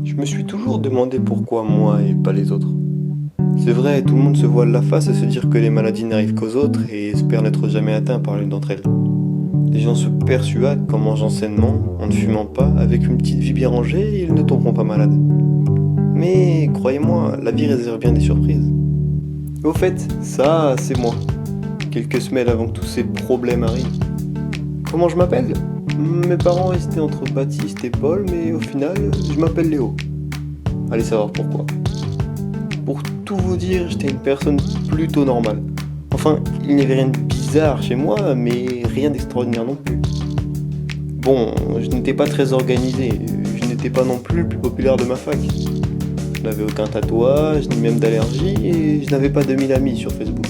Je me suis toujours demandé pourquoi moi et pas les autres. C'est vrai, tout le monde se voile la face à se dire que les maladies n'arrivent qu'aux autres et espère n'être jamais atteint par l'une d'entre elles. Les gens se persuadent qu'en mangeant sainement, en ne fumant pas, avec une petite vie bien rangée, ils ne tomberont pas malades. Mais croyez-moi, la vie réserve bien des surprises. Au fait, ça, c'est moi. Quelques semaines avant que tous ces problèmes arrivent. Comment je m'appelle ? Mes parents hésitaient entre Baptiste et Paul, mais au final, je m'appelle Léo. Allez savoir pourquoi. Pour tout vous dire, j'étais une personne plutôt normale. Enfin, il n'y avait rien de bizarre chez moi, mais rien d'extraordinaire non plus. Bon, je n'étais pas très organisé, je n'étais pas non plus le plus populaire de ma fac. Je n'avais aucun tatouage, ni même d'allergie, et je n'avais pas 2000 amis sur Facebook.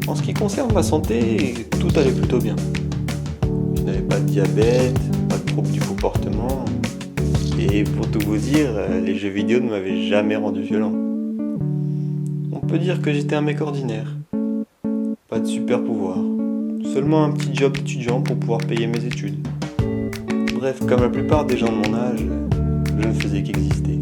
En ce qui concerne ma santé, tout allait plutôt bien. Je n'avais pas de diabète, pas de troubles du comportement, et pour tout vous dire, les jeux vidéo ne m'avaient jamais rendu violent. On peut dire que j'étais un mec ordinaire. Pas de super pouvoir. Seulement un petit job d'étudiant pour pouvoir payer mes études. Bref, comme la plupart des gens de mon âge, je ne faisais qu'exister.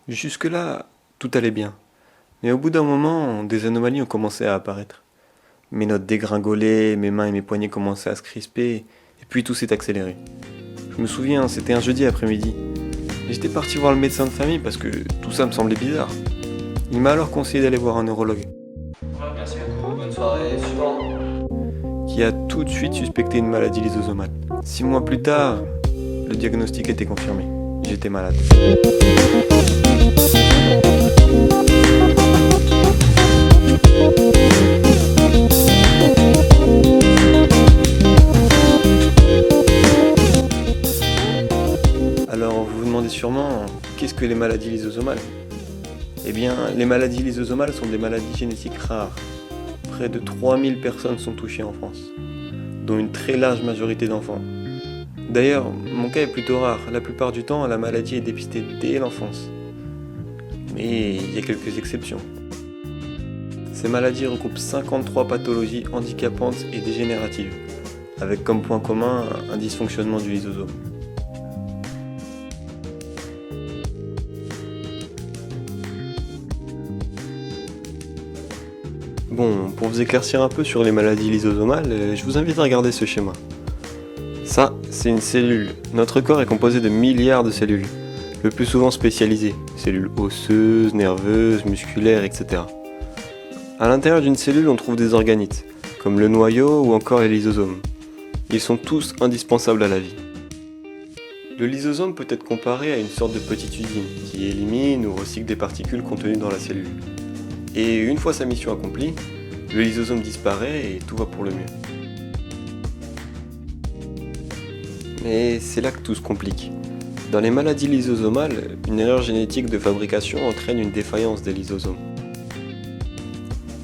Jusque-là, tout allait bien. Mais au bout d'un moment, des anomalies ont commencé à apparaître. Mes notes dégringolaient, mes mains et mes poignets commençaient à se crisper, et puis tout s'est accéléré. Je me souviens, c'était un jeudi après-midi. J'étais parti voir le médecin de famille parce que tout ça me semblait bizarre. Il m'a alors conseillé d'aller voir un neurologue. Merci beaucoup, bonne soirée, suivant. Qui a tout de suite suspecté une maladie lysosomale. 6 mois plus tard, le diagnostic était confirmé. J'étais malade. Alors vous vous demandez sûrement, qu'est-ce que les maladies lysosomales ? Eh bien, les maladies lysosomales sont des maladies génétiques rares. Près de 3000 personnes sont touchées en France, dont une très large majorité d'enfants. D'ailleurs, mon cas est plutôt rare. La plupart du temps, la maladie est dépistée dès l'enfance. Mais il y a quelques exceptions. Ces maladies regroupent 53 pathologies handicapantes et dégénératives, avec comme point commun un dysfonctionnement du lysosome. Bon, pour vous éclaircir un peu sur les maladies lysosomales, je vous invite à regarder ce schéma. Ça, c'est une cellule. Notre corps est composé de milliards de cellules, le plus souvent spécialisées, cellules osseuses, nerveuses, musculaires, etc. À l'intérieur d'une cellule, on trouve des organites, comme le noyau ou encore les lysosomes. Ils sont tous indispensables à la vie. Le lysosome peut être comparé à une sorte de petite usine qui élimine ou recycle des particules contenues dans la cellule. Et une fois sa mission accomplie, le lysosome disparaît et tout va pour le mieux. Mais c'est là que tout se complique. Dans les maladies lysosomales, une erreur génétique de fabrication entraîne une défaillance des lysosomes.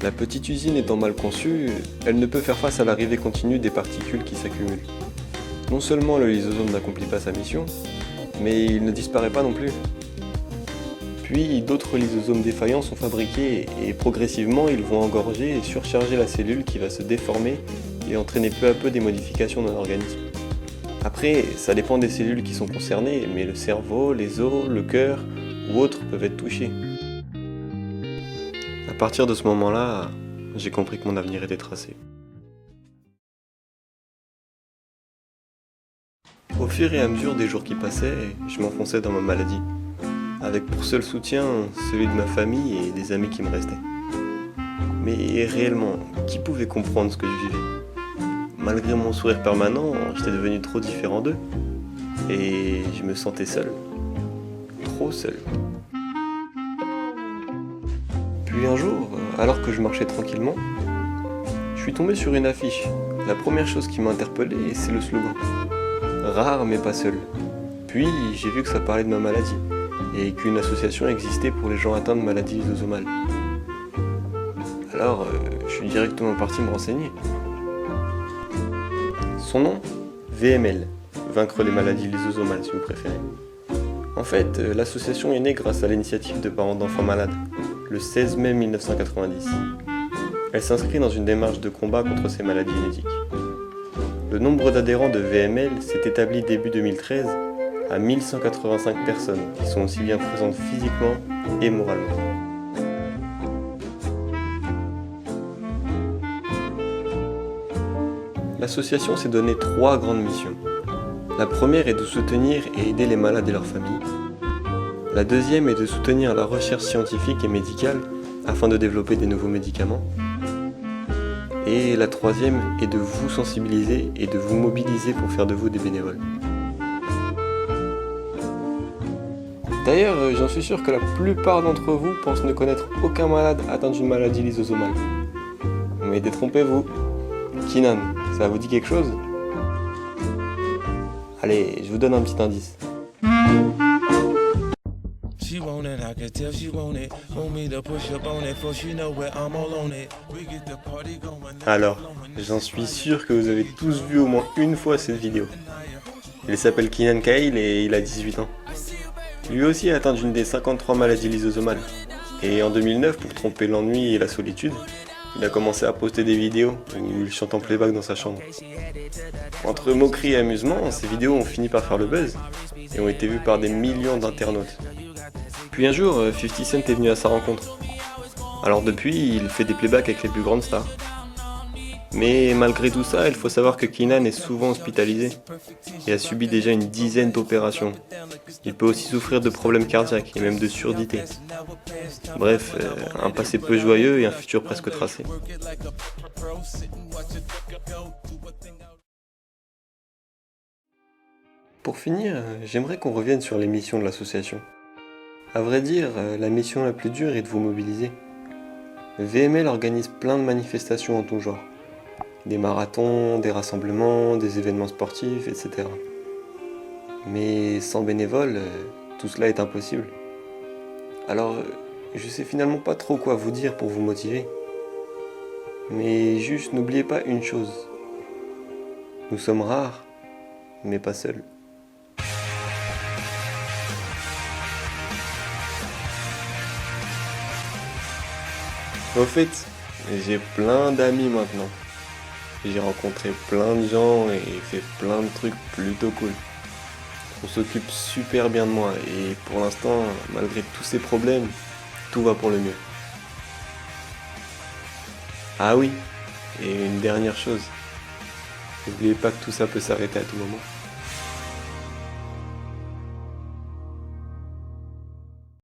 La petite usine étant mal conçue, elle ne peut faire face à l'arrivée continue des particules qui s'accumulent. Non seulement le lysosome n'accomplit pas sa mission, mais il ne disparaît pas non plus. Puis d'autres lysosomes défaillants sont fabriqués et progressivement ils vont engorger et surcharger la cellule qui va se déformer et entraîner peu à peu des modifications dans l'organisme. Après, ça dépend des cellules qui sont concernées, mais le cerveau, les os, le cœur ou autres peuvent être touchés. À partir de ce moment-là, j'ai compris que mon avenir était tracé. Au fur et à mesure des jours qui passaient, je m'enfonçais dans ma maladie, avec pour seul soutien celui de ma famille et des amis qui me restaient. Mais réellement, qui pouvait comprendre ce que je vivais ? Malgré mon sourire permanent, j'étais devenu trop différent d'eux. Et je me sentais seul. Trop seul. Puis un jour, alors que je marchais tranquillement, je suis tombé sur une affiche. La première chose qui m'a interpellé, c'est le slogan. Rare mais pas seul. Puis j'ai vu que ça parlait de ma maladie, et qu'une association existait pour les gens atteints de maladies lysosomales. Alors, je suis directement parti me renseigner. Son nom ? VML, vaincre les maladies lysosomales si vous préférez. En fait, l'association est née grâce à l'initiative de parents d'enfants malades, le 16 mai 1990. Elle s'inscrit dans une démarche de combat contre ces maladies génétiques. Le nombre d'adhérents de VML s'est établi début 2013 à 1185 personnes qui sont aussi bien présentes physiquement et moralement. L'association s'est donné 3 grandes missions. La première est de soutenir et aider les malades et leurs familles. La deuxième est de soutenir la recherche scientifique et médicale afin de développer des nouveaux médicaments. Et la troisième est de vous sensibiliser et de vous mobiliser pour faire de vous des bénévoles. D'ailleurs, j'en suis sûr que la plupart d'entre vous pensent ne connaître aucun malade atteint d'une maladie lysosomale. Mais détrompez-vous. Keenan, ça vous dit quelque chose ? Allez, je vous donne un petit indice. Alors, j'en suis sûr que vous avez tous vu au moins une fois cette vidéo. Il s'appelle Keenan Kyle et il a 18 ans. Lui aussi est atteint d'une des 53 maladies lysosomales. Et en 2009, pour tromper l'ennui et la solitude, il a commencé à poster des vidéos où il chante en playback dans sa chambre. Entre moquerie et amusement, ces vidéos ont fini par faire le buzz et ont été vues par des millions d'internautes. Puis un jour, 50 Cent est venu à sa rencontre. Alors depuis, il fait des playbacks avec les plus grandes stars. Mais malgré tout ça, il faut savoir que Keenan est souvent hospitalisé et a subi déjà une dizaine d'opérations. Il peut aussi souffrir de problèmes cardiaques et même de surdité. Bref, un passé peu joyeux et un futur presque tracé. Pour finir, j'aimerais qu'on revienne sur les missions de l'association. À vrai dire, la mission la plus dure est de vous mobiliser. VML organise plein de manifestations en tout genre. Des marathons, des rassemblements, des événements sportifs, etc. Mais sans bénévoles, tout cela est impossible. Alors, je sais finalement pas trop quoi vous dire pour vous motiver. Mais juste n'oubliez pas une chose. Nous sommes rares, mais pas seuls. Au fait, j'ai plein d'amis maintenant. J'ai rencontré plein de gens et fait plein de trucs plutôt cool. On s'occupe super bien de moi et pour l'instant, malgré tous ces problèmes, tout va pour le mieux. Ah oui, et une dernière chose. N'oubliez pas que tout ça peut s'arrêter à tout moment.